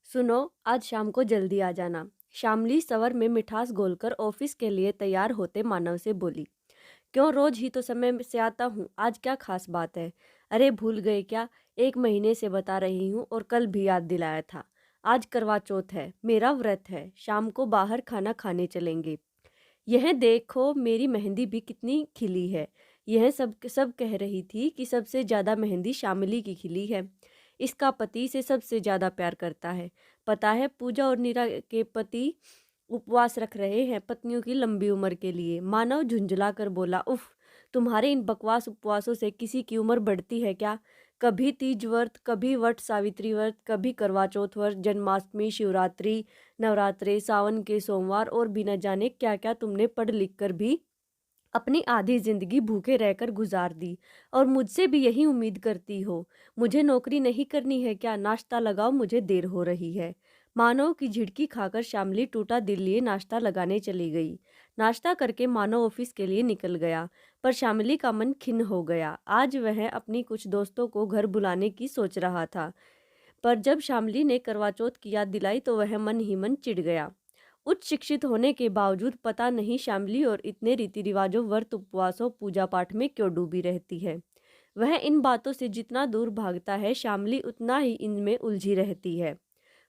सुनो, आज शाम को जल्दी आ जाना। शामली सवर में मिठास घोलकर ऑफिस के लिए तैयार होते मानव से बोली। क्यों, रोज ही तो समय से आता हूँ, आज क्या खास बात है? अरे भूल गए क्या? 1 महीने से बता रही हूँ और कल भी याद दिलाया था। आज करवा चौथ है, मेरा व्रत है, शाम को बाहर खाना खाने चलेंगे। यह देखो मेरी मेहंदी भी कितनी खिली है। यह सब सब कह रही थी कि सबसे ज्यादा मेहंदी शामिली की खिली है। इसका पति से सबसे ज्यादा प्यार करता है। पता है, पूजा और नीरा के पति उपवास रख रहे हैं पत्नियों की लंबी उम्र के लिए। मानव झुंझला कर बोला, उफ, तुम्हारे इन बकवास उपवासों से किसी की उम्र बढ़ती है क्या? कभी तीज व्रत, कभी वट सावित्री व्रत, कभी करवा चौथ व्रत, जन्माष्टमी, शिवरात्रि, नवरात्रे, सावन के सोमवार और बिना जाने क्या क्या तुमने पढ़ लिख कर भी अपनी आधी जिंदगी भूखे रहकर गुजार दी। और मुझसे भी यही उम्मीद करती हो? मुझे नौकरी नहीं करनी है क्या? नाश्ता लगाओ, मुझे देर हो रही है। मानव की झिड़की खाकर शामली टूटा दिल लिए नाश्ता लगाने चली गई। नाश्ता करके मानव ऑफिस के लिए निकल गया, पर शामली का मन खिन्न हो गया। आज वह अपनी कुछ दोस्तों को घर बुलाने की सोच रहा था, पर जब शामली ने करवा चौथ की याद दिलाई तो वह मन ही मन चिढ़ गया। उच्च शिक्षित होने के बावजूद पता नहीं शामली और इतने रीति रिवाजों, व्रत, उपवासों, पूजा पाठ में क्यों डूबी रहती है। वह इन बातों से जितना दूर भागता है, शामली उतना ही इनमें उलझी रहती है।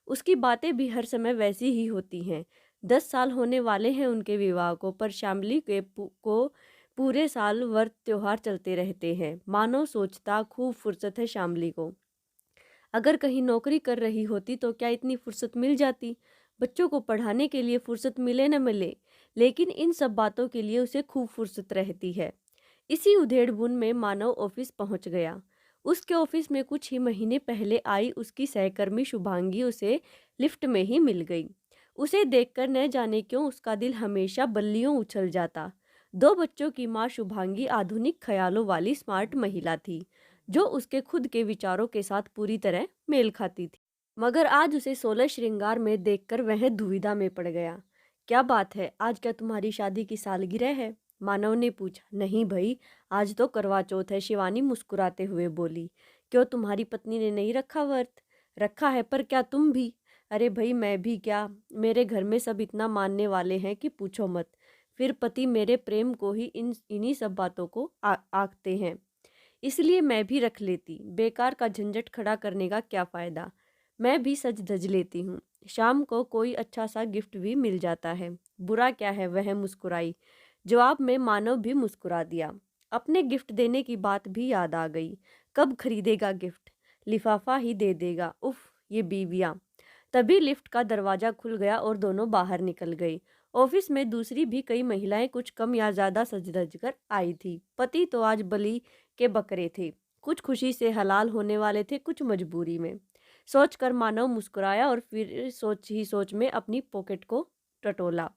उसकी बातें भी हर समय वैसी ही होती हैं। 10 साल होने वाले हैं उनके विवाह को, पर शामली को पूरे साल व्रत त्योहार चलते रहते हैं। मानो सोचता, खूब फुर्सत है शामली को। अगर कहीं नौकरी कर रही होती तो क्या इतनी फुर्सत मिल जाती? बच्चों को पढ़ाने के लिए फुर्सत मिले न मिले, लेकिन इन सब बातों के लिए उसे खूब फुर्सत रहती है। इसी उधेड़-बुन में मानव ऑफिस पहुंच गया। उसके ऑफिस में कुछ ही महीने पहले आई उसकी सहकर्मी शुभांगी उसे लिफ्ट में ही मिल गई। उसे देखकर न जाने क्यों उसका दिल हमेशा बल्लियों उछल जाता। 2 बच्चों की माँ शुभांगी आधुनिक ख्यालों वाली स्मार्ट महिला थी, जो उसके खुद के विचारों के साथ पूरी तरह मेल खाती थी। मगर आज उसे 16 श्रृंगार में देखकर वह दुविधा में पड़ गया। क्या बात है, आज क्या तुम्हारी शादी की सालगिरह है? मानव ने पूछा। नहीं भाई, आज तो करवा चौथ है, शिवानी मुस्कुराते हुए बोली। क्यों, तुम्हारी पत्नी ने नहीं रखा व्रत? रखा है, पर क्या तुम भी? अरे भाई, मैं भी क्या, मेरे घर में सब इतना मानने वाले हैं कि पूछो मत। फिर पति मेरे प्रेम को ही इन्हीं सब बातों को आंकते हैं, इसलिए मैं भी रख लेती। बेकार का झंझट खड़ा करने का क्या फायदा? मैं भी सज धज लेती हूँ, शाम को कोई अच्छा सा गिफ्ट भी मिल जाता है। बुरा क्या है? वह मुस्कुराई। जवाब में मानव भी मुस्कुरा दिया। अपने गिफ्ट देने की बात भी याद आ गई। कब खरीदेगा गिफ्ट? लिफाफा ही दे देगा। उफ, ये बीवियां। तभी लिफ्ट का दरवाजा खुल गया और दोनों बाहर निकल गई। ऑफिस में दूसरी भी कई महिलाएं कुछ कम या ज्यादा सज धज कर आई थी। पति तो आज बलि के बकरे थे, कुछ खुशी से हलाल होने वाले थे, कुछ मजबूरी में। सोचकर मानव मुस्कुराया और फिर सोच ही सोच में अपनी पॉकेट को टटोला।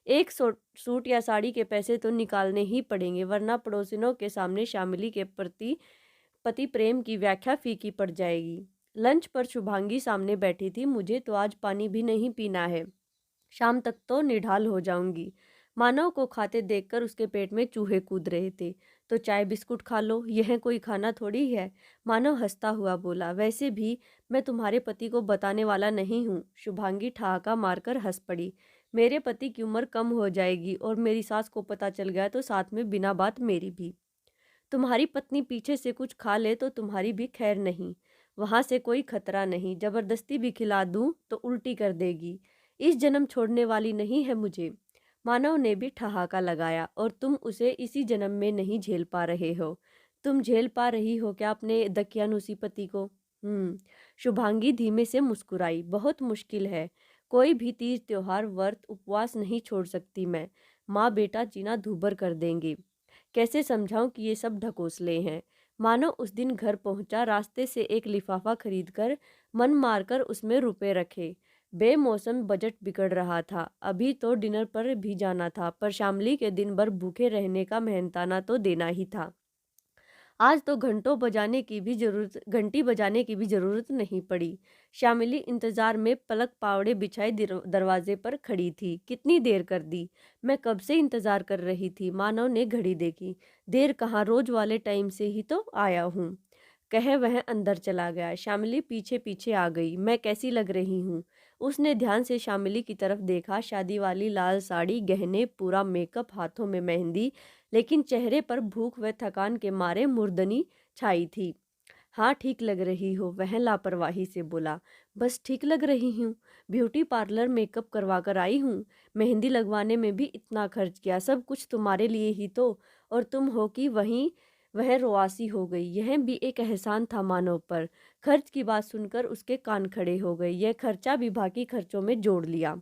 एक सूट या साड़ी के पैसे तो निकालने ही पड़ेंगे, वरना पड़ोसिनों के सामने शामिली के प्रति पति प्रेम की व्याख्या फीकी पड़ जाएगी। लंच पर शुभांगी सामने बैठी थी। मुझे तो आज पानी भी नहीं पीना है, शाम तक तो निढाल हो जाऊंगी। मानव को खाते देखकर उसके पेट में चूहे कूद रहे थे। तो चाय बिस्कुट खा लो, यह कोई खाना थोड़ी है। मानव हंसता हुआ बोला। वैसे भी मैं तुम्हारे पति को बताने वाला नहीं हूँ। शुभांगी ठहाका मारकर हंस पड़ी। मेरे पति की उम्र कम हो जाएगी और मेरी सास को पता चल गया तो साथ में बिना बात मेरी भी। तुम्हारी पत्नी पीछे से कुछ खा ले तो तुम्हारी भी खैर नहीं। वहां से कोई खतरा नहीं, जबरदस्ती भी खिला दूं तो उल्टी कर देगी। इस जन्म छोड़ने वाली नहीं है मुझे। मानव ने भी ठहाका लगाया। और तुम उसे इसी जन्म में नहीं झेल पा रहे हो। तुम झेल पा रही हो क्या अपने दकियानुसी पति को? शुभांगी धीमे से मुस्कुराई। बहुत मुश्किल है। कोई भी तीज त्योहार, व्रत, उपवास नहीं छोड़ सकती मैं। माँ बेटा जीना दूभर कर देंगे। कैसे समझाऊं कि ये सब ढकोसले हैं? मानो उस दिन घर पहुंचा, रास्ते से एक लिफाफा खरीदकर मन मारकर उसमें रुपए रखे। बेमौसम बजट बिगड़ रहा था। अभी तो डिनर पर भी जाना था, पर शामली के दिन भर भूखे रहने का मेहनताना तो देना ही था। आज तो घंटी बजाने की भी जरूरत नहीं पड़ी। शामिली इंतजार में पलक पावड़े बिछाए दरवाजे पर खड़ी थी। कितनी देर कर दी? मैं कब से इंतजार कर रही थी। मानव ने घड़ी देखी। देर कहाँ, रोज वाले टाइम से ही तो आया हूँ। कहे वह अंदर चला गया। शामिली पीछे पीछे आ गई। मैं कैसी लग रही हूँ? उसने ध्यान से शामिली की तरफ देखा। शादी वाली लाल साड़ी, गहने, पूरा मेकअप, हाथों में मेहंदी, लेकिन चेहरे पर भूख व थकान के मारे मुर्दनी छाई थी। हाँ, ठीक लग रही हो, वह लापरवाही से बोला। बस ठीक लग रही हूँ। ब्यूटी पार्लर मेकअप करवा कर आई हूँ। मेहंदी लगवाने में भी इतना खर्च किया, सब कुछ तुम्हारे लिए ही तो। और तुम हो कि वहीं वह रोआसी हो गई। यह भी एक एहसान था मानव पर। खर्च की बात सुनकर उसके कान खड़े हो गए। यह खर्चा भी बाकी खर्चों में जोड़ लिया।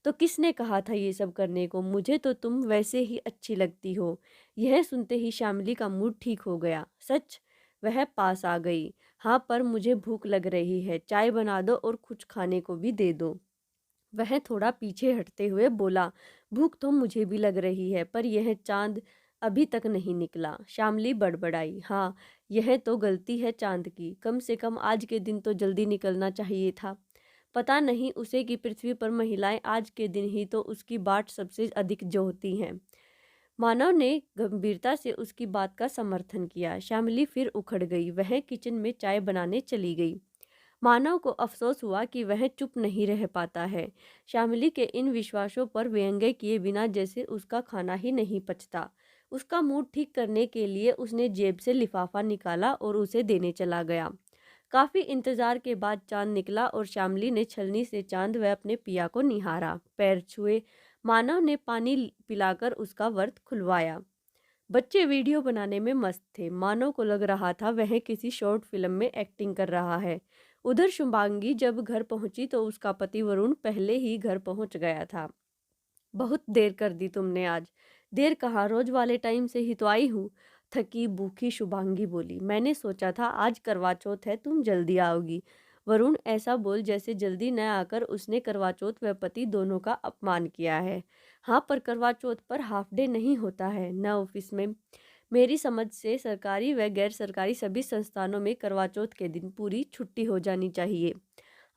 तो किसने कहा था ये सब करने को? मुझे तो तुम वैसे ही अच्छी लगती हो। यह सुनते ही शामिली का मूड ठीक हो गया। सच? वह पास आ गई। हाँ, पर मुझे भूख लग रही है। चाय बना दो और कुछ खाने को भी दे दो। वह थोड़ा पीछे हटते हुए बोला, भूख तो मुझे भी लग रही है, पर यह चांद अभी तक नहीं निकला। शामली बड़बड़ाई, हाँ, यह तो गलती है चांद की। कम से कम आज के दिन तो जल्दी निकलना चाहिए था। पता नहीं उसे कि पृथ्वी पर महिलाएं आज के दिन ही तो उसकी बाट सबसे अधिक जोहती हैं। मानव ने गंभीरता से उसकी बात का समर्थन किया। शामिली फिर उखड़ गई। वह किचन में चाय बनाने चली गई। मानव को अफसोस हुआ कि वह चुप नहीं रह पाता है। शामिली के इन विश्वासों पर व्यंग्य किए बिना जैसे उसका खाना ही नहीं पचता। उसका मूड ठीक करने के लिए उसने जेब से लिफाफा निकाला और उसे देने चला गया। काफी इंतजार के बाद चांद निकला और शामली ने छलनी से चांद व अपने पिया को निहारा, पैर छुए। मानव ने पानी पिलाकर उसका व्रत खुलवाया। बच्चे वीडियो बनाने में मस्त थे। मानव को लग रहा था वह किसी शॉर्ट फिल्म में एक्टिंग कर रहा है। उधर शुभांगी जब घर पहुंची तो उसका पति वरुण पहले ही घर पहुंच गया था। बहुत देर कर दी तुमने आज। देर कहाँ, रोज वाले टाइम से ही तो आई हूँ। थकी भूखी शुभांगी बोली। मैंने सोचा था आज करवा चौथ है, तुम जल्दी आओगी। वरुण ऐसा बोल जैसे जल्दी न आकर उसने करवा चौथ व पति दोनों का अपमान किया है। हाँ, पर करवा चौथ पर हाफ डे नहीं होता है न ऑफिस में। मेरी समझ से सरकारी व गैर सरकारी सभी संस्थानों में करवा चौथ के दिन पूरी छुट्टी हो जानी चाहिए।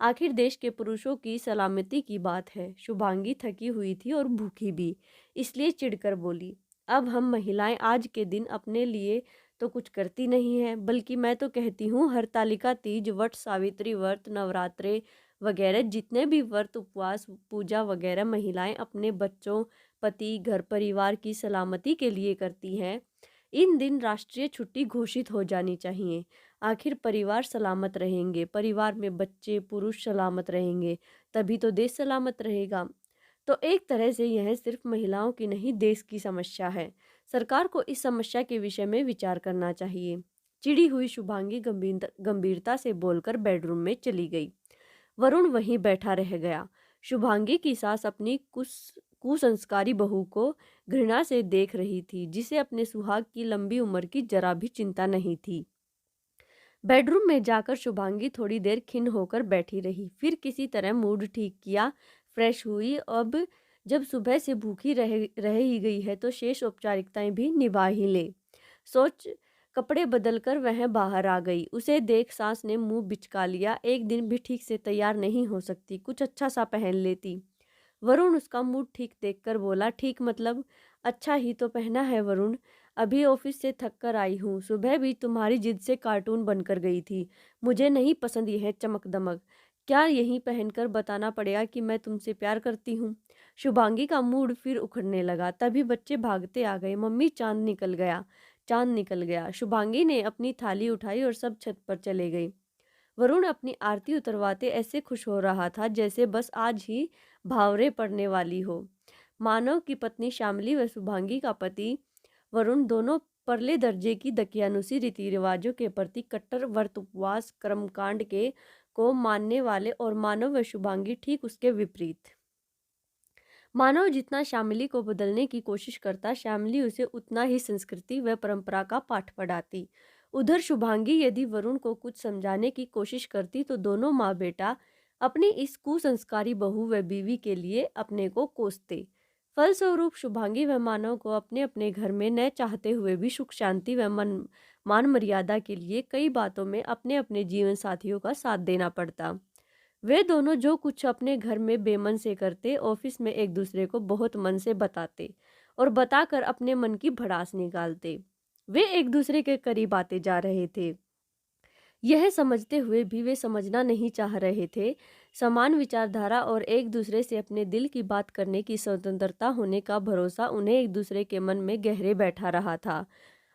आखिर देश के पुरुषों की सलामती की बात है। शुभांगी थकी हुई थी और भूखी भी, इसलिए चिढ़कर बोली, अब हम महिलाएं आज के दिन अपने लिए तो कुछ करती नहीं है, बल्कि मैं तो कहती हूँ हरतालिका तीज, वट सावित्री व्रत, नवरात्रे वगैरह जितने भी व्रत, उपवास, पूजा वगैरह महिलाएं अपने बच्चों, पति, घर परिवार की सलामती के लिए करती हैं, इन दिन राष्ट्रीय छुट्टी घोषित हो जानी चाहिए। आखिर परिवार सलामत रहेंगे, परिवार में बच्चे पुरुष सलामत रहेंगे, तभी तो देश सलामत रहेगा। तो एक तरह से यह सिर्फ महिलाओं की नहीं, देश की समस्या है। सरकार को इस समस्या के विषय में विचार करना चाहिए। चिड़ी हुई शुभांगी गंभीरता से बोलकर बेडरूम में चली गई। वरुण वहीं बैठा रह गया। शुभांगी की सास अपनी कुसंस्कारी बहू को घृणा से देख रही थी, जिसे अपने सुहाग की लंबी उम्र की जरा भी चिंता नहीं थी। बेडरूम में जाकर शुभांगी थोड़ी देर खिन्न होकर बैठी रही, फिर किसी तरह मूड ठीक किया, फ्रेश हुई। अब जब सुबह से भूखी रह ही गई है तो शेष औपचारिकताएं भी निभा ही ले सोच कपड़े बदलकर वह बाहर आ गई। उसे देख सास ने मुंह बिचका लिया। एक दिन भी ठीक से तैयार नहीं हो सकती, कुछ अच्छा सा पहन लेती। वरुण उसका मूड ठीक देखकर बोला, ठीक मतलब? अच्छा ही तो पहना है वरुण। अभी ऑफिस से थक कर आई हूँ। सुबह भी तुम्हारी जिद से कार्टून बनकर गई थी। मुझे नहीं पसंद यह चमक दमक। क्या यही पहनकर बताना पड़ेगा कि मैं तुमसे प्यार करती हूँ? शुभांगी का मूड फिर उखड़ने लगा। तभी बच्चे भागते आ गए, मम्मी चांद निकल गया, चांद निकल गया। शुभांगी ने अपनी थाली उठाई और सब छत पर चले गए। वरुण अपनी आरती उतरवाते ऐसे खुश हो रहा था जैसे बस आज ही भावरे पड़ने वाली हो। मानव की पत्नी शामली व शुभांगी का पति वरुण दोनों परले दर्जे की दकियानुसी रीति रिवाजों के प्रति कट्टर व्रत उपवास कर्मकांड के को मानने वाले, और मानव व शुभांगी ठीक उसके विपरीत। मानव जितना शामिली को बदलने की कोशिश करता, शामिली उसे उतना ही संस्कृति व परंपरा का पाठ पढ़ाती। उधर शुभांगी यदि वरुण को कुछ समझाने की कोशिश करती तो दोनों माँ बेटा अपनी इस कुसंस्कारी बहू व बीवी के लिए अपने को कोसते। फलस्वरूप शुभांगी व मानव को अपने अपने घर में न चाहते हुए भी सुख शांति व मान मर्यादा के लिए कई बातों में अपने अपने जीवन साथियों का साथ देना पड़ता। वे दोनों जो कुछ अपने घर में बेमन से करते, ऑफिस में एक दूसरे को बहुत मन से बताते और बताकर अपने मन की भड़ास निकालते। वे एक दूसरे के करीब आते जा रहे थे। यह समझते हुए भी वे समझना नहीं चाह रहे थे। समान विचारधारा और एक दूसरे से अपने दिल की बात करने की स्वतंत्रता होने का भरोसा उन्हें एक दूसरे के मन में गहरे बैठा रहा था।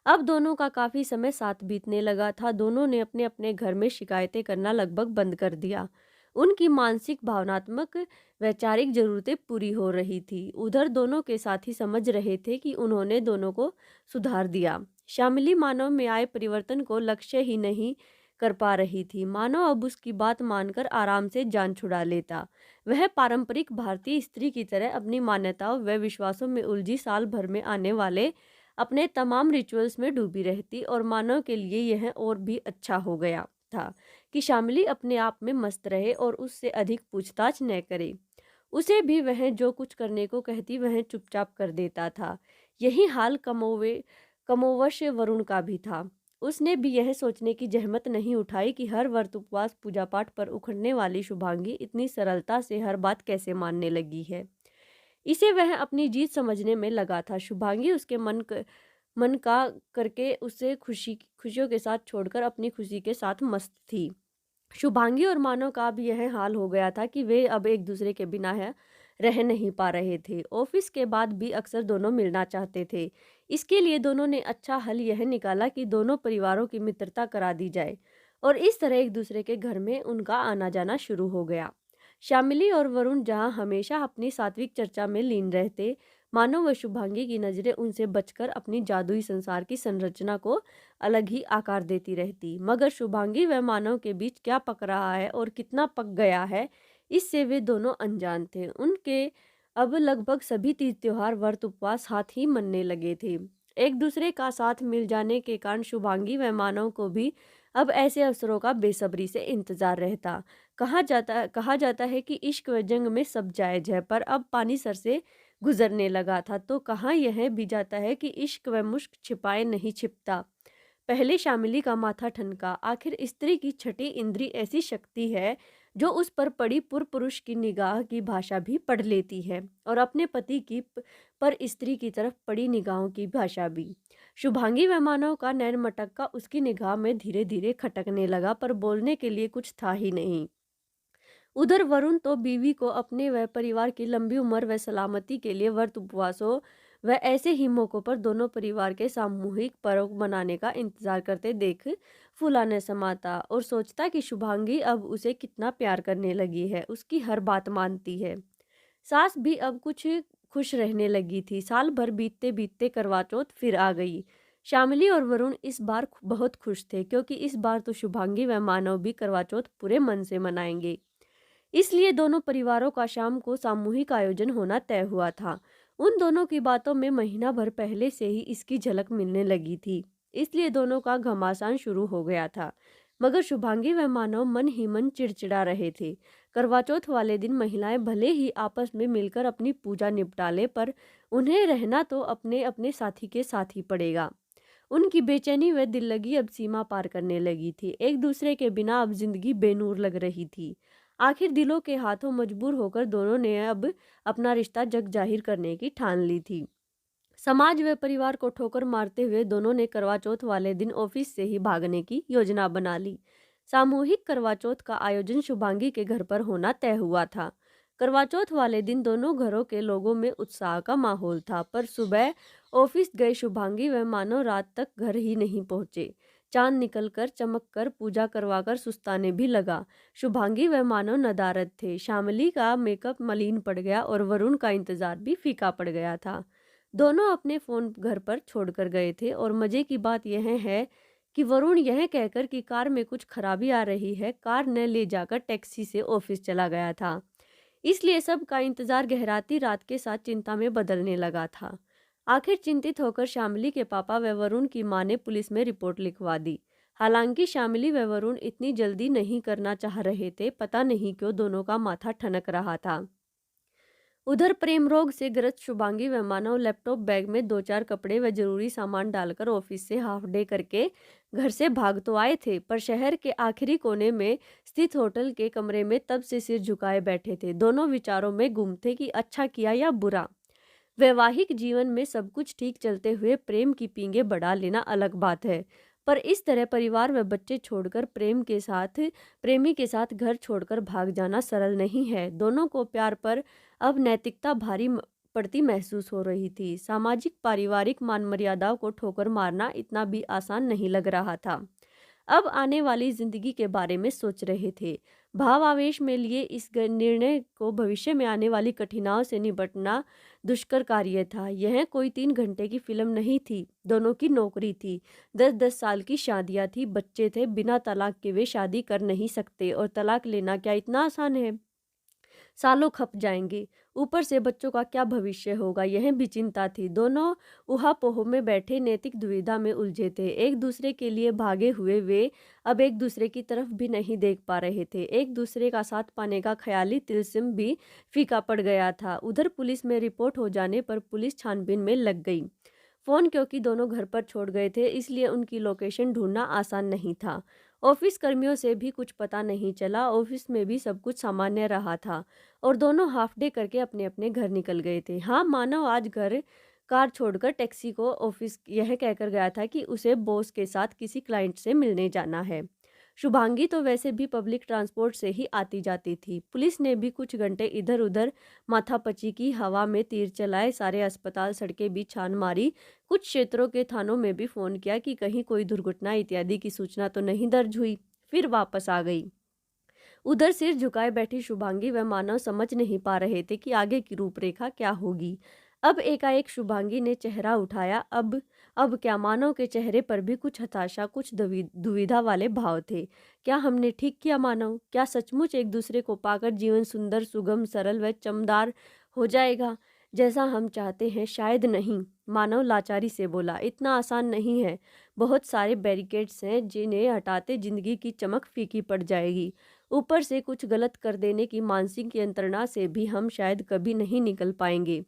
अब दोनों का काफ़ी समय साथ बीतने लगा था। दोनों ने अपने-अपने घर में शिकायतें करना लगभग बंद कर दिया। उनकी मानसिक, भावनात्मक, वैचारिक ज़रूरतें पूरी हो रही थी। उधर दोनों के साथी समझ रहे थे कि उन्होंने दोनों को सुधार दिया। शामिली मानव में आए परिवर्तन को लक्ष्य ही नहीं कर पा रही थी। मानव अब उसकी बात मानकर आराम से जान छुड़ा लेता। वह पारंपरिक भारतीय स्त्री की तरह अपनी मान्यताओं व विश्वासों में उलझी साल भर में आने वाले अपने तमाम रिचुअल्स में डूबी रहती और मानव के लिए यह और भी अच्छा हो गया था कि शामिली अपने आप में मस्त रहे और उससे अधिक पूछताछ न करे। उसे भी वह जो कुछ करने को कहती वह चुपचाप कर देता था। यही हाल कमोवश वरुण का भी था। उसने भी यह सोचने की जहमत नहीं उठाई कि हर व्रत उपवास पूजा पाठ पर उखड़ने वाली शुभांगी इतनी सरलता से हर बात कैसे मानने लगी है। इसे वह अपनी जीत समझने में लगा था। शुभांगी उसके मन का करके उसे खुशियों के साथ छोड़कर अपनी खुशी के साथ मस्त थी। शुभांगी और मानव का अब यह हाल हो गया था कि वे अब एक दूसरे के बिना है रह नहीं पा रहे थे। ऑफिस के बाद भी अक्सर दोनों मिलना चाहते थे। इसके लिए दोनों ने अच्छा हल यह निकाला कि दोनों परिवारों की मित्रता करा दी जाए और इस तरह एक दूसरे के घर में उनका आना जाना शुरू हो गया। शामिली और वरुण जहां हमेशा अपनी सात्विक चर्चा में लीन रहते, मानव व शुभांगी की नजरें उनसे बचकर अपनी जादुई संसार की संरचना को अलग ही आकार देती रहती। मगर शुभांगी व मानव के बीच क्या पक रहा है और कितना पक गया है, इससे वे दोनों अनजान थे। उनके अब लगभग सभी तीज त्योहार व्रत उपवास हाथ ही मनने लगे थे। एक दूसरे का साथ मिल जाने के कारण शुभांगी व मानव को भी अब ऐसे अवसरों का बेसब्री से इंतजार रहता। कहा जाता है कि इश्क व जंग में सब जायज है, पर अब पानी सर से गुजरने लगा था तो कहाँ यह भी जाता है कि इश्क व मुश्क छिपाए नहीं छिपता। पहले शामिली का माथा ठनका। आखिर स्त्री की छठी इंद्री ऐसी शक्ति है जो उस पर पड़ी पुरुष की निगाह की भाषा भी पढ़ लेती है और अपने पति की पर स्त्री की तरफ पड़ी निगाहों की भाषा भी। शुभांगी व मानव का नैन मटक्का उसकी निगाह में धीरे धीरे खटकने लगा, पर बोलने के लिए कुछ था ही नहीं। उधर वरुण तो बीवी को अपने व परिवार की लंबी उम्र व सलामती के लिए व्रत उपवासों व ऐसे ही मौकों पर दोनों परिवार के सामूहिक पर्व मनाने का इंतजार करते देख फूला न समाता और सोचता कि शुभांगी अब उसे कितना प्यार करने लगी है, उसकी हर बात मानती है। सास भी अब कुछ खुश रहने लगी थी। साल भर बीतते बीतते करवा चौथ फिर आ गई। शामिली और वरुण इस बार बहुत खुश थे क्योंकि इस बार तो शुभांगी व मानव भी करवा चौथ पूरे मन से मनाएंगे। इसलिए दोनों परिवारों का शाम को सामूहिक आयोजन होना तय हुआ था। उन दोनों की बातों में महीना भर पहले से ही इसकी झलक मिलने लगी थी, इसलिए दोनों का घमासान शुरू हो गया था। मगर शुभांगी व मानव मन ही मन चिड़चिड़ा रहे थे। करवा चौथ वाले दिन महिलाएं भले ही आपस में मिलकर अपनी पूजा निपटा ले, पर उन्हें रहना तो अपने अपने साथी के साथ ही पड़ेगा। उनकी बेचैनी व दिल लगी अब सीमा पार करने लगी थी। एक दूसरे के बिना अब जिंदगी बेनूर लग रही थी। आखिर दिलों के हाथों मजबूर होकर दोनों ने अब अपना रिश्ता जग जाहिर करने की ठान ली थी। समाज व परिवार को ठोकर मारते हुए दोनों ने करवा चौथ वाले दिन ऑफिस से ही भागने की योजना बना ली। सामूहिक करवा चौथ का आयोजन शुभांगी के घर पर होना तय हुआ था। करवा चौथ वाले दिन दोनों घरों के लोगों में उत्साह का माहौल था, पर सुबह ऑफिस गए शुभांगी व मानव रात तक घर ही नहीं पहुंचे। चांद निकलकर चमककर पूजा करवाकर सुस्ताने भी लगा। शुभांगी व मानव नदारद थे। शामली का मेकअप मलिन पड़ गया और वरुण का इंतजार भी फीका पड़ गया था। दोनों अपने फोन घर पर छोड़कर गए थे और मजे की बात यह है कि वरुण यह कहकर कि कार में कुछ खराबी आ रही है, कार न ले जाकर टैक्सी से ऑफिस चला गया था। इसलिए सब का इंतजार गहराती रात के साथ चिंता में बदलने लगा था। आखिर चिंतित होकर शामिली के पापा व वरुण की मां ने पुलिस में रिपोर्ट लिखवा दी। हालांकि शामिली व वरुण इतनी जल्दी नहीं करना चाह रहे थे, पता नहीं क्यों दोनों का माथा ठनक रहा था। उधर प्रेम रोग से ग्रस्त शुभांगी व मानव लैपटॉप बैग में दो चार कपड़े व जरूरी सामान डालकर ऑफिस से हाफ डे करके घर से भाग तो आए थे, पर शहर के आखिरी कोने में स्थित होटल के कमरे में तब से सिर झुकाए बैठे थे। दोनों विचारों में गुम थे कि अच्छा किया या बुरा। वैवाहिक जीवन में सब कुछ ठीक चलते हुए प्रेम की पींगे बढ़ा लेना अलग बात है, पर इस तरह परिवार व बच्चे छोड़कर प्रेमी के साथ घर छोड़कर भाग जाना सरल नहीं है। दोनों को प्यार पर अब नैतिकता पड़ती महसूस हो रही थी। सामाजिक पारिवारिक मान मर्यादाओं को ठोकर मारना इतना भी आसान नहीं लग रहा था। अब आने वाली जिंदगी के बारे में सोच रहे थे। भाव आवेश में लिए इस निर्णय को भविष्य में आने वाली कठिनाइयों से निपटना दुष्कर कार्य था। यह कोई 3 घंटे की फिल्म नहीं थी। दोनों की नौकरी थी, 10-10 साल की शादियां थी, बच्चे थे। बिना तलाक के वे शादी कर नहीं सकते, और तलाक लेना क्या इतना आसान है? सालों खप जाएंगे। ऊपर से बच्चों का क्या भविष्य होगा, यह भी चिंता थी। दोनों ऊहापोह में बैठे नैतिक दुविधा में उलझे थे। एक दूसरे के लिए भागे हुए वे अब एक दूसरे की तरफ भी नहीं देख पा रहे थे। एक दूसरे का साथ पाने का ख्याली तिलस्म भी फीका पड़ गया था। उधर पुलिस में रिपोर्ट हो जाने पर पुलिस छानबीन में लग गई। फोन क्योंकि दोनों घर पर छोड़ गए थे, इसलिए उनकी लोकेशन ढूंढना आसान नहीं था। ऑफिस कर्मियों से भी कुछ पता नहीं चला। ऑफिस में भी सब कुछ सामान्य रहा था और दोनों हाफ डे करके अपने अपने घर निकल गए थे। हाँ, मानव आज घर कार छोड़कर टैक्सी को ऑफिस यह कहकर गया था कि उसे बॉस के साथ किसी क्लाइंट से मिलने जाना है। शुभांगी तो वैसे भी पब्लिक ट्रांसपोर्ट से ही आती जाती थी। पुलिस ने भी कुछ घंटे इधर उधर माथापच्ची की, हवा में तीर चलाए, सारे अस्पताल सड़कें भी छान मारी। कुछ क्षेत्रों के थानों में भी फोन किया कि कहीं कोई दुर्घटना इत्यादि की सूचना तो नहीं दर्ज हुई। फिर वापस आ गई। उधर सिर झुकाए बैठी शुभांगी व मानव समझ नहीं पा रहे थे कि आगे की रूपरेखा क्या होगी। अब एकाएक शुभांगी ने चेहरा उठाया। अब क्या? मानव के चेहरे पर भी कुछ हताशा, कुछ दुविधा वाले भाव थे। क्या हमने ठीक किया मानव? क्या सचमुच एक दूसरे को पाकर जीवन सुंदर, सुगम, सरल व चमकदार हो जाएगा जैसा हम चाहते हैं? शायद नहीं, मानव लाचारी से बोला। इतना आसान नहीं है। बहुत सारे बैरिकेड्स हैं जिन्हें हटाते जिंदगी की चमक फीकी पड़ जाएगी। ऊपर से कुछ गलत कर देने की मानसिक यंत्रणा से भी हम शायद कभी नहीं निकल पाएंगे।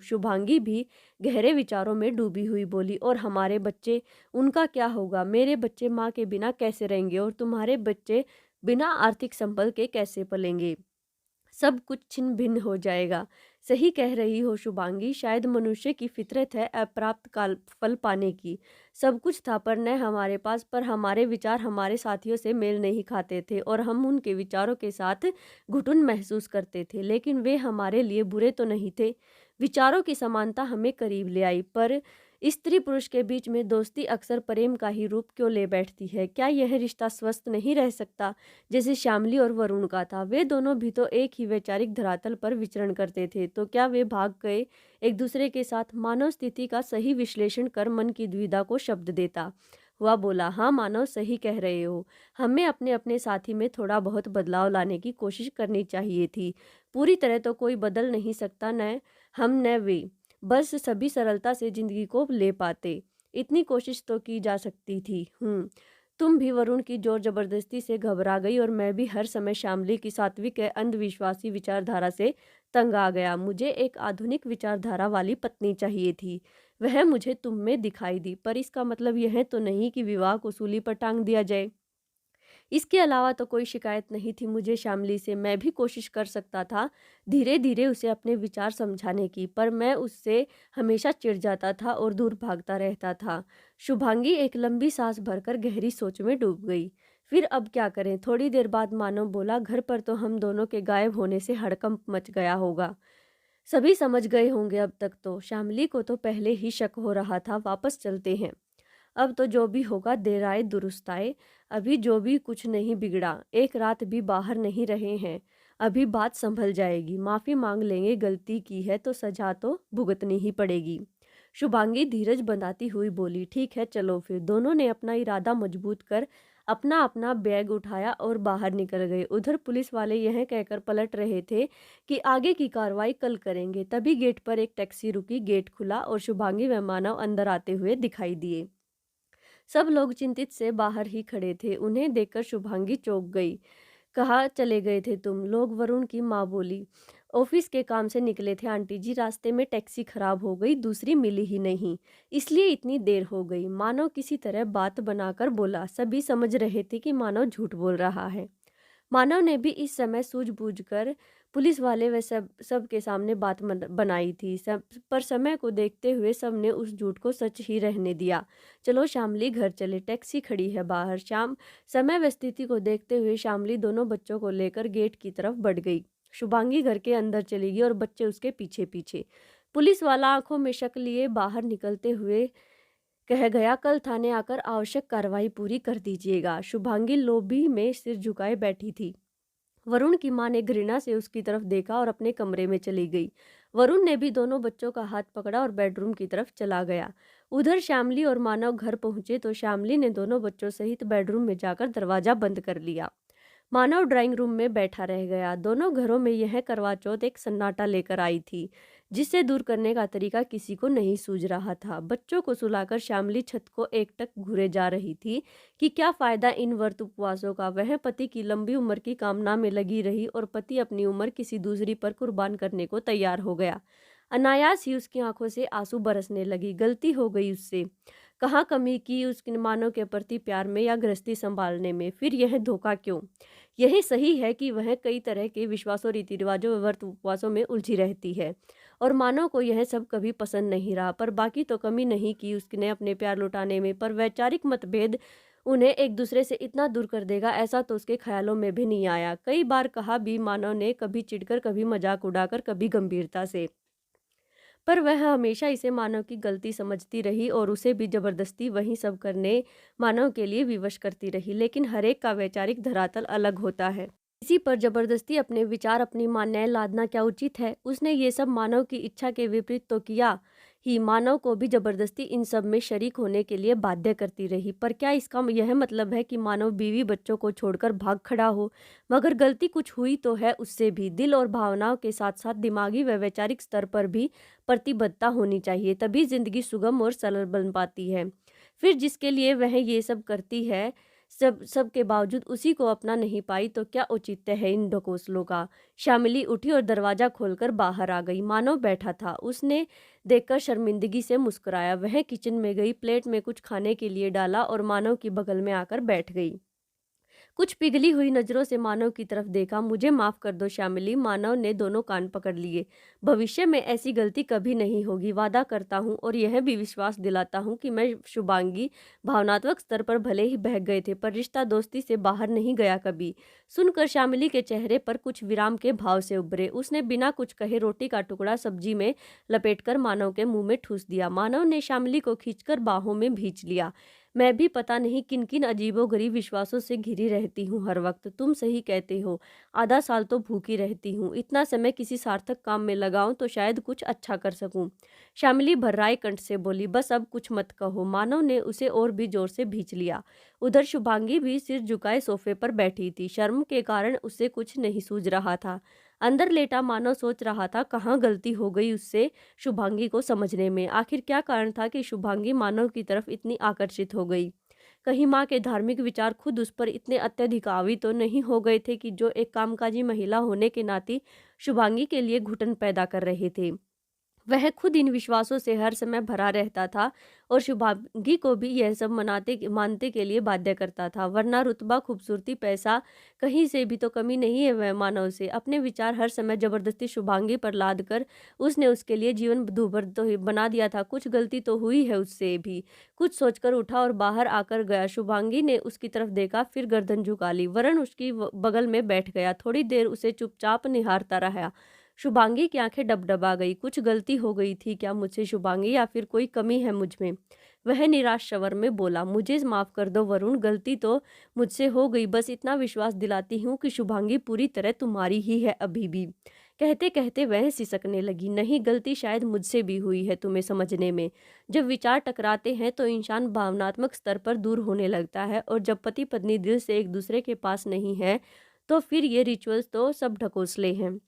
शुभांगी भी गहरे विचारों में डूबी हुई बोली। और हमारे बच्चे, उनका क्या होगा? मेरे बच्चे माँ के बिना कैसे रहेंगे, और तुम्हारे बच्चे बिना आर्थिक संबल के कैसे पलेंगे? सब कुछ छिन्न भिन्न हो जाएगा। सही कह रही हो शुभांगी, शायद मनुष्य की फितरत है अप्राप्त काल फल पाने की। सब कुछ था पर न हमारे पास। पर हमारे विचार हमारे साथियों से मेल नहीं खाते थे और हम उनके विचारों के साथ घुटन महसूस करते थे। लेकिन वे हमारे लिए बुरे तो नहीं थे। विचारों की समानता हमें करीब ले आई। पर स्त्री पुरुष के बीच में दोस्ती अक्सर प्रेम का ही रूप क्यों ले बैठती है? क्या यह रिश्ता स्वस्थ नहीं रह सकता जैसे श्यामली और वरुण का था? वे दोनों भी तो एक ही वैचारिक धरातल पर विचरण करते थे, तो क्या वे भाग गए एक दूसरे के साथ? मानव स्थिति का सही विश्लेषण कर मन की दुविधा को शब्द देता हुआ बोला, हाँ मानव, सही कह रहे हो। हमें अपने अपने साथी में थोड़ा बहुत बदलाव लाने की कोशिश करनी चाहिए थी। पूरी तरह तो कोई बदल नहीं सकता, न हम न वे। बस सभी सरलता से जिंदगी को ले पाते, इतनी कोशिश तो की जा सकती थी। तुम भी वरुण की जोर जबरदस्ती से घबरा गई और मैं भी हर समय शामली की सात्विक अंधविश्वासी विचारधारा से तंग आ गया। मुझे एक आधुनिक विचारधारा वाली पत्नी चाहिए थी। वह मुझे तुम में दिखाई दी। पर इसका मतलब यह तो नहीं कि विवाह को सूली पर टांग दिया जाए। इसके अलावा तो कोई शिकायत नहीं थी मुझे शामली से। मैं भी कोशिश कर सकता था धीरे धीरे उसे अपने विचार समझाने की, पर मैं उससे हमेशा चिढ़ जाता था और दूर भागता रहता था। शुभांगी एक लंबी सांस भरकर गहरी सोच में डूब गई। फिर अब क्या करें? थोड़ी देर बाद मानव बोला, घर पर तो हम दोनों के गायब होने से हड़कंप मच गया होगा। सभी समझ गए होंगे अब तक तो। शामली को तो पहले ही शक हो रहा था। वापस चलते हैं। अब तो जो भी होगा देर आए दुरुस्त आए। अभी जो भी कुछ नहीं बिगड़ा। एक रात भी बाहर नहीं रहे हैं। अभी बात संभल जाएगी। माफ़ी मांग लेंगे, गलती की है तो सजा तो भुगतनी ही पड़ेगी। शुभांगी धीरज बंधाती हुई बोली, ठीक है चलो फिर। दोनों ने अपना इरादा मजबूत कर अपना अपना बैग उठाया और बाहर निकल गए। उधर पुलिस वाले यह कहकर पलट रहे थे कि आगे की कार्रवाई कल करेंगे। तभी गेट पर एक टैक्सी रुकी, गेट खुला और शुभांगी व मानव अंदर आते हुए दिखाई दिए। सब लोग चिंतित से बाहर ही खड़े थे। उन्हें देखकर शुभांगी चौंक गई। कहाँ चले गए थे तुम लोग? वरुण की माँ बोली। ऑफिस के काम से निकले थे आंटी जी। रास्ते में टैक्सी खराब हो गई, दूसरी मिली ही नहीं, इसलिए इतनी देर हो गई। मानव किसी तरह बात बनाकर बोला। सभी समझ रहे थे कि मानव झूठ बोल रहा है। मानव ने भी इस समय सूझबूझकर पुलिस वाले व सब के सामने बात बनाई थी। सब पर समय को देखते हुए सबने उस झूठ को सच ही रहने दिया। चलो शामली, घर चले, टैक्सी खड़ी है बाहर। शाम समय व स्थिति को देखते हुए शामली दोनों बच्चों को लेकर गेट की तरफ बढ़ गई। शुभांगी घर के अंदर चली गई और बच्चे उसके पीछे पीछे। पुलिस वाला आंखों में शक लिए बाहर निकलते हुए कह गया, कल थाने आकर आवश्यक कार्रवाई पूरी कर दीजिएगा। शुभांगी लॉबी में सिर झुकाए बैठी थी। वरुण की मां ने घृणा से उसकी तरफ देखा और अपने कमरे में चली गई। वरुण ने भी दोनों बच्चों का हाथ पकड़ा और बेडरूम की तरफ चला गया। उधर श्यामली और मानव घर पहुंचे तो श्यामली ने दोनों बच्चों सहित बेडरूम में जाकर दरवाजा बंद कर लिया। मानव ड्राइंग रूम में बैठा रह गया। दोनों घरों में यह करवा चौथ एक सन्नाटा लेकर आई थी, जिसे दूर करने का तरीका किसी को नहीं सूझ रहा था। बच्चों को सुलाकर श्यामली छत को एकटक घूरे जा रही थी कि क्या फायदा इन व्रत उपवासों का। वह पति की लंबी उम्र की कामना में लगी रही और पति अपनी उम्र किसी दूसरी पर कुर्बान करने को तैयार हो गया। अनायास ही उसकी आंखों से आंसू बरसने लगी। गलती हो गई उससे। कहाँ कमी की उसकी मानव के प्रति प्यार में या गृहस्थी संभालने में? फिर यह धोखा क्यों? यही सही है कि वह कई तरह के विश्वासों, रीति रिवाजों व व्रत उपवासों में उलझी रहती है और मानव को यह सब कभी पसंद नहीं रहा। पर बाकी तो कमी नहीं की उसने अपने प्यार लुटाने में, पर वैचारिक मतभेद उन्हें एक दूसरे से इतना दूर कर देगा ऐसा तो उसके ख्यालों में भी नहीं आया। कई बार कहा भी मानव ने, कभी चिढ़कर, कभी मजाक उड़ाकर, कभी गंभीरता से, पर वह हमेशा इसे मानव की गलती समझती रही और उसे भी जबरदस्ती वही सब करने मानव के लिए विवश करती रही। लेकिन हरेक का वैचारिक धरातल अलग होता है। इसी पर जबरदस्ती अपने विचार, अपनी मान्यताएं लादना क्या उचित है? उसने ये सब मानव की इच्छा के विपरीत तो किया ही, मानव को भी जबरदस्ती इन सब में शरीक होने के लिए बाध्य करती रही। पर क्या इसका यह मतलब है कि मानव बीवी बच्चों को छोड़कर भाग खड़ा हो? मगर गलती कुछ हुई तो है उससे भी। दिल और भावनाओं के साथ साथ दिमागी व वैचारिक स्तर पर भी प्रतिबद्धता होनी चाहिए, तभी जिंदगी सुगम और सरल बन पाती है। फिर जिसके लिए वह ये सब करती है, सब के बावजूद उसी को अपना नहीं पाई तो क्या औचित्य है इन ढकोसलों का? श्यामिली उठी और दरवाजा खोलकर बाहर आ गई। मानव बैठा था। उसने देखकर शर्मिंदगी से मुस्कुराया। वह किचन में गई, प्लेट में कुछ खाने के लिए डाला और मानव की बगल में आकर बैठ गई। कुछ पिघली हुई नजरों से मानव की तरफ देखा। मुझे माफ कर दो श्यामिली। मानव ने दोनों कान पकड़ लिए। भविष्य में ऐसी गलती कभी नहीं होगी, वादा करता हूँ। और यह भी विश्वास दिलाता हूँ कि मैं शुभांगी भावनात्मक स्तर पर भले ही बह गए थे, पर रिश्ता दोस्ती से बाहर नहीं गया कभी। सुनकर श्यामिली के चेहरे पर कुछ विराम के भाव से उभरे। उसने बिना कुछ कहे रोटी का टुकड़ा सब्जी में लपेटकर मानव के मुंह में ठूस दिया। मानव ने श्यामिली को खींचकर बाहों में भींच लिया। मैं भी पता नहीं किन किन अजीबोगरीब विश्वासों से घिरी रहती हूँ हर वक्त। तुम सही कहते हो, आधा साल तो भूखी रहती हूँ। इतना समय किसी सार्थक काम में लगाऊं तो शायद कुछ अच्छा कर सकूं। श्यामिली भर्राए कंठ से बोली, बस अब कुछ मत कहो। मानव ने उसे और भी जोर से भींच लिया। उधर शुभांगी भी सिर झुकाए सोफे पर बैठी थी। शर्म के कारण उसे कुछ नहीं सूझ रहा था। अंदर लेटा मानव सोच रहा था कहाँ गलती हो गई उससे शुभांगी को समझने में। आखिर क्या कारण था कि शुभांगी मानव की तरफ इतनी आकर्षित हो गई? कहीं माँ के धार्मिक विचार खुद उस पर इतने अत्यधिक हावी तो नहीं हो गए थे कि जो एक कामकाजी महिला होने के नाते शुभांगी के लिए घुटन पैदा कर रहे थे? वह खुद इन विश्वासों से हर समय भरा रहता था और शुभांगी को भी यह सब मानते के लिए बाध्य करता था। वरना रुतबा, खूबसूरती, पैसा, कहीं से भी तो कमी नहीं है वह मानव से। अपने विचार हर समय जबरदस्ती शुभांगी पर लाद कर उसने उसके लिए जीवन दूभर तो बना दिया था। कुछ गलती तो हुई है उससे भी। कुछ सोचकर उठा और बाहर आकर गया। शुभांगी ने उसकी तरफ देखा, फिर गर्दन झुका ली। वरुण उसकी बगल में बैठ गया। थोड़ी देर उसे चुपचाप निहारता रहा। शुभांगी की आंखें डबडबा गई। कुछ गलती हो गई थी क्या मुझसे शुभांगी, या फिर कोई कमी है मुझ में? वह निराश स्वर में बोला, मुझे माफ कर दो वरुण, गलती तो मुझसे हो गई। बस इतना विश्वास दिलाती हूँ कि शुभांगी पूरी तरह तुम्हारी ही है अभी भी। कहते कहते वह सिसकने लगी। नहीं, गलती शायद मुझसे भी हुई है तुम्हें समझने में। जब विचार टकराते हैं तो इंसान भावनात्मक स्तर पर दूर होने लगता है, और जब पति पत्नी दिल से एक दूसरे के पास नहीं है तो फिर ये रिचुअल्स तो सब ढकोसले हैं।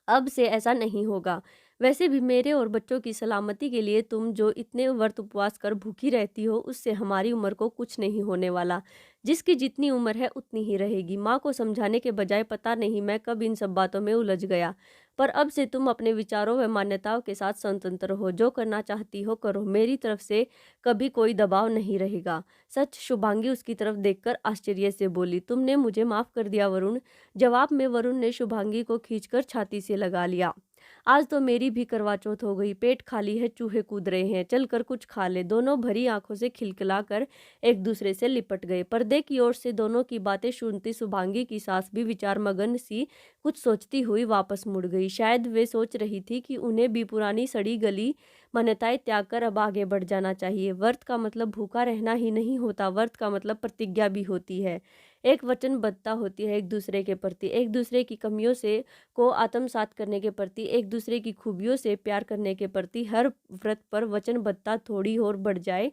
अब से ऐसा नहीं होगा। वैसे भी मेरे और बच्चों की सलामती के लिए तुम जो इतने व्रत उपवास कर भूखी रहती हो, उससे हमारी उम्र को कुछ नहीं होने वाला। जिसकी जितनी उम्र है उतनी ही रहेगी। माँ को समझाने के बजाय पता नहीं मैं कब इन सब बातों में उलझ गया। पर अब से तुम अपने विचारों व मान्यताओं के साथ स्वतंत्र हो। जो करना चाहती हो करो, मेरी तरफ से कभी कोई दबाव नहीं रहेगा। सच? शुभांगी उसकी तरफ देखकर आश्चर्य से बोली। तुमने मुझे माफ कर दिया वरुण। जवाब में वरुण ने शुभांगी को खींचकर छाती से लगा लिया। आज तो मेरी भी करवा चौथ हो गई। पेट खाली है, चूहे कूद रहे हैं, चल कर कुछ खा ले। दोनों भरी आंखों से खिलखिलाकर एक दूसरे से लिपट गए। पर्दे की ओर से दोनों की बातें सुनती शुभांगी की सास भी विचार मगन सी कुछ सोचती हुई वापस मुड़ गई। शायद वे सोच रही थी कि उन्हें भी पुरानी सड़ी गली मान्यताएं त्याग कर अब आगे बढ़ जाना चाहिए। व्रत का मतलब भूखा रहना ही नहीं होता, व्रत का मतलब प्रतिज्ञा भी होती है, एक वचनबद्धता होती है एक दूसरे के प्रति, एक दूसरे की कमियों से को आत्मसात करने के प्रति, एक दूसरे की खूबियों से प्यार करने के प्रति। हर व्रत पर वचनबद्धता थोड़ी और बढ़ जाए,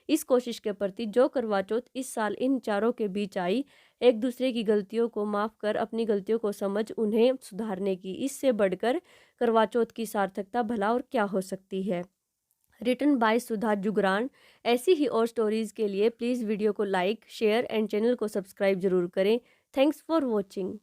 इस कोशिश के प्रति। जो करवा चौथ इस साल इन चारों के बीच आई, एक दूसरे की गलतियों को माफ कर, अपनी गलतियों को समझ, उन्हें सुधारने की। इससे बढ़कर करवा चौथ की सार्थकता भला और क्या हो सकती है। रिटन बाय सुधा जुगरान। ऐसी ही और स्टोरीज के लिए प्लीज़ वीडियो को लाइक, शेयर एंड चैनल को सब्सक्राइब जरूर करें। Thanks for watching.